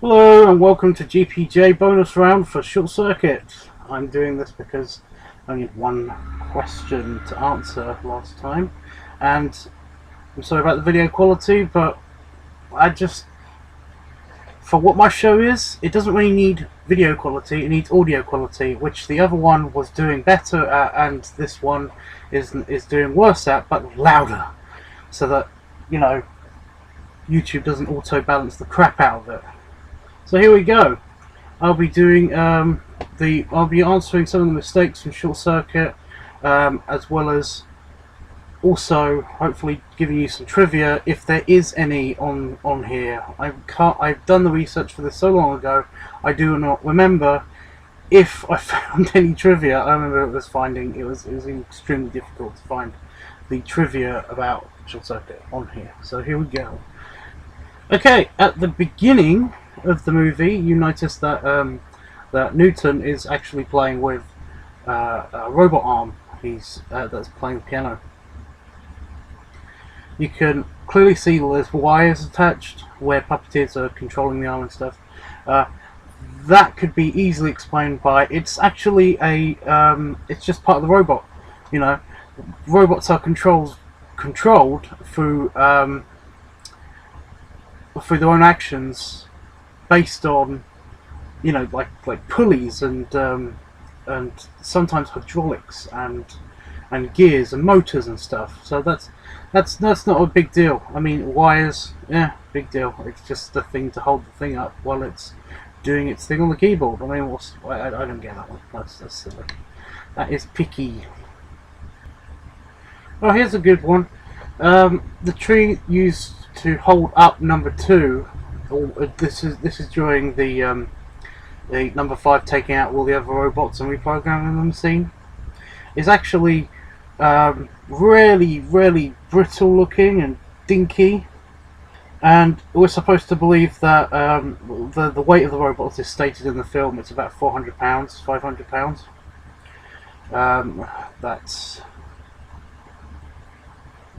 Hello and welcome to GPJ bonus round for Short Circuit. I'm doing this because I only had one question to answer last time, and I'm sorry about the video quality, but for what my show is, it doesn't really need video quality, it needs audio quality, which the other one was doing better at, and this one is doing worse at, but louder, so that, you know, YouTube doesn't auto-balance the crap out of it. So here we go. I'll be doing I'll be answering some of the mistakes from Short Circuit, as well as also hopefully giving you some trivia if there is any on here. I've done the research for this so long ago, I do not remember if I found any trivia. I remember it was extremely difficult to find the trivia about Short Circuit on here. So here we go. Okay, at the beginning of the movie, you notice that that Newton is actually playing with a robot arm. That's playing the piano. You can clearly see there's wires attached where puppeteers are controlling the arm and stuff. That could be easily explained by it's actually it's just part of the robot. You know, robots are controlled through their own actions, based on, you know, like pulleys and sometimes hydraulics and gears and motors and stuff. So that's not a big deal. I mean, wires, yeah, big deal. It's just the thing to hold the thing up while it's doing its thing on the keyboard. I mean, I don't get that one. That's silly. That is picky. Oh, here's a good one. The tree used to hold up number 2. This is during the number 5 taking out all the other robots and reprogramming them scene. Is actually really brittle looking and dinky, and we're supposed to believe that the weight of the robots is stated in the film. It's about 400 pounds, 500 pounds. That's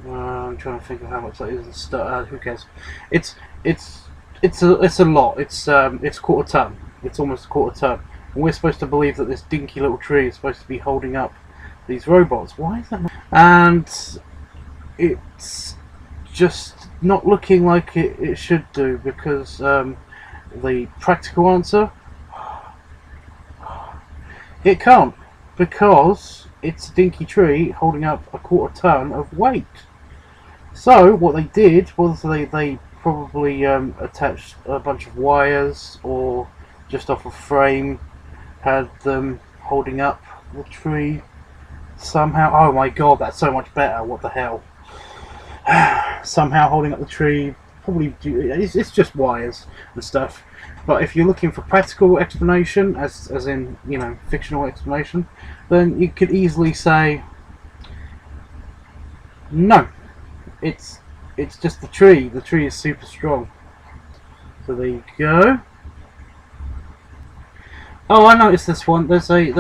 I'm trying to think of how much that is. Who cares? It's a lot. It's quarter ton. It's almost a quarter ton. And we're supposed to believe that this dinky little tree is supposed to be holding up these robots. Why is that not? And it's just not looking like it should do, because the practical answer, it can't, because it's a dinky tree holding up a quarter ton of weight. So what they did was they probably attached a bunch of wires, or just off a frame, had them holding up the tree somehow. Oh my god, that's so much better. What the hell? Somehow holding up the tree. Probably it's just wires and stuff. But if you're looking for practical explanation, as in, you know, fictional explanation, then you could easily say no. It's just the tree. The tree is super strong. So there you go. Oh, I noticed this one. There's a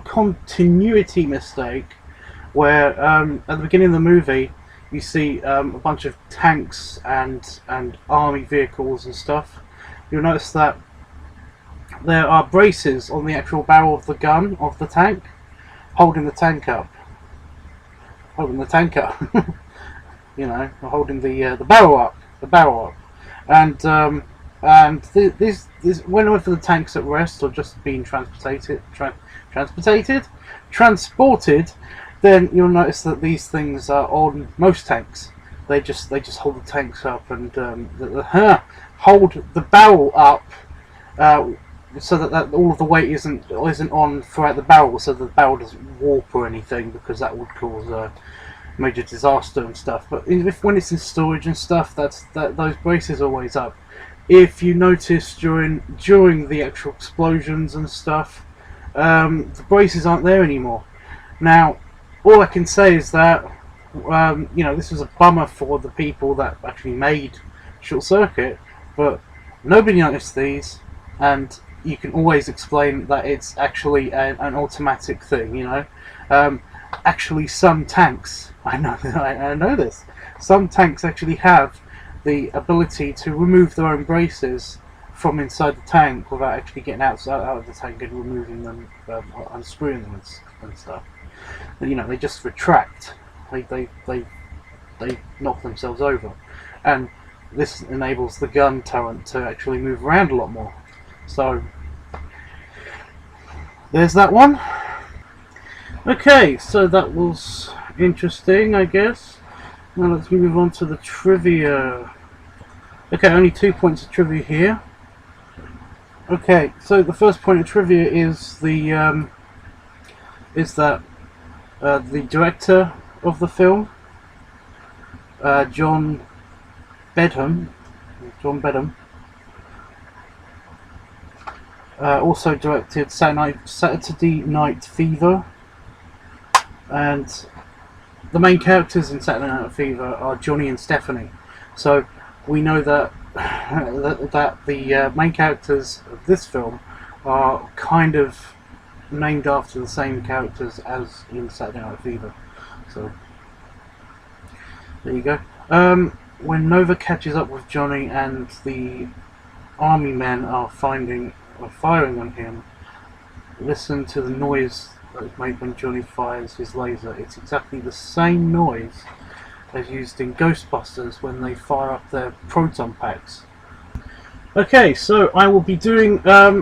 continuity mistake where at the beginning of the movie you see a bunch of tanks and army vehicles and stuff. You'll notice that there are braces on the actual barrel of the gun of the tank, holding the tank up. Holding the tank up. You know, holding the barrel up. The barrel up. And whenever the tank's at rest or just being transported, then you'll notice that these things are on most tanks. They just hold the tanks up and hold the barrel up, so that all of the weight isn't on throughout the barrel, so the barrel doesn't warp or anything, because that would cause major disaster and stuff. But when it's in storage and stuff, those braces are always up. If you notice during the actual explosions and stuff, the braces aren't there anymore. Now, all I can say is that you know, this was a bummer for the people that actually made Short Circuit, but nobody noticed these, and you can always explain that it's actually an automatic thing. You know, actually, some tanks, I know this. Some tanks actually have the ability to remove their own braces from inside the tank without actually getting out of the tank and removing them, unscrewing them and stuff. You know, they just retract. They knock themselves over, and this enables the gun turret to actually move around a lot more. So there's that one. Okay, so that was interesting, I guess. Now let's move on to the trivia. Okay, only 2 points of trivia here. Okay, so the first point of trivia is the director of the film, John Bedham, also directed Saturday Night Fever, and the main characters in Saturday Night Fever are Johnny and Stephanie. So we know that the main characters of this film are kind of named after the same characters as in Saturday Night Fever. So there you go. When Nova catches up with Johnny and the army men are firing on him, listen to the noise that is made when Johnny fires his laser. It's exactly the same noise as used in Ghostbusters when they fire up their proton packs. Okay, so I will be doing.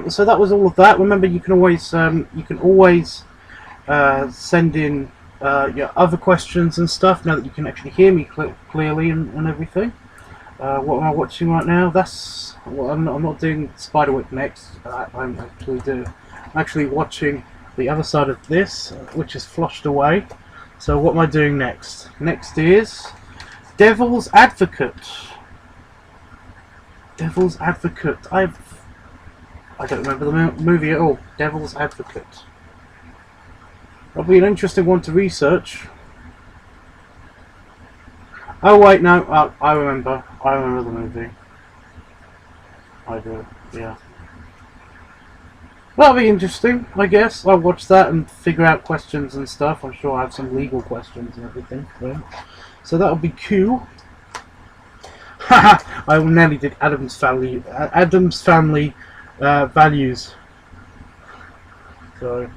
So that was all of that. Remember, you can always send in your other questions and stuff. Now that you can actually hear me clearly and everything. What am I watching right now? I'm not doing Spiderwick next. I'm actually watching the other side of this, which is flushed away. So what am I doing next? Next is Devil's Advocate. Devil's Advocate. I don't remember the movie at all. Devil's Advocate. That'll be an interesting one to research. Oh wait, no, I remember the movie. I do, yeah. That'll be interesting, I guess. I'll watch that and figure out questions and stuff. I'm sure I have some legal questions and everything. Yeah. So that'll be cool. Haha! I nearly did Adam's Family values. So,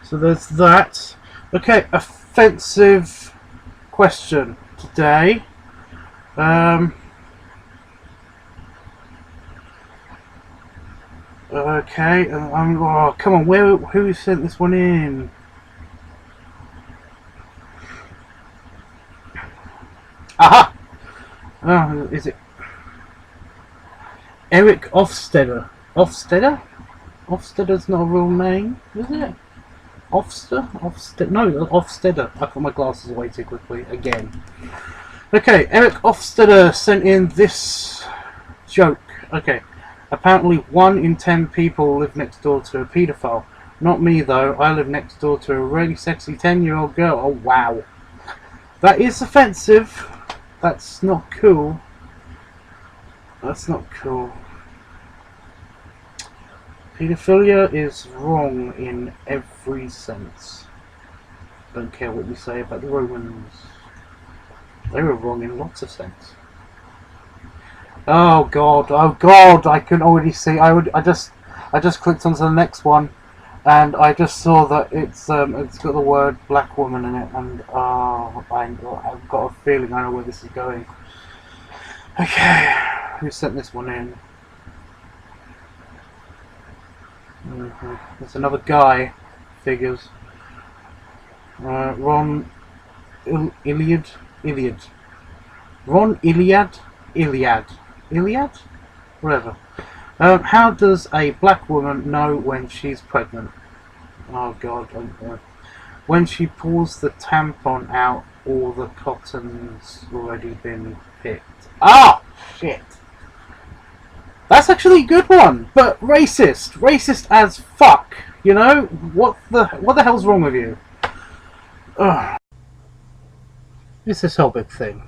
So there's that. Okay, offensive question today. Okay, oh, come on, who sent this one in? Aha! Oh, is it Eric Ofsteder? Ofsteder? Ofsteder's not a real name, is it? Ofsteder? No, Ofsteder. I put my glasses away too quickly again. Okay, Eric Ofsteder sent in this joke. Okay. Apparently 1 in 10 people live next door to a paedophile. Not me though, I live next door to a really sexy 10-year-old girl. Oh wow. That is offensive. That's not cool. That's not cool. Paedophilia is wrong in every sense. Don't care what you say about the Romans. They were wrong in lots of sense. Oh god, I can already see. I just clicked onto the next one, and I just saw that it's got the word black woman in it, and I've got a feeling I know where this is going. Okay, who sent this one in? It's another guy. Figures. Ron Iliad. Ron Iliad? Whatever. How does a black woman know when she's pregnant? Oh god. When she pulls the tampon out, all the cotton's already been picked. Ah! Shit. That's actually a good one, but racist. Racist as fuck. You know? What the hell's wrong with you? Ugh. It's this whole big thing.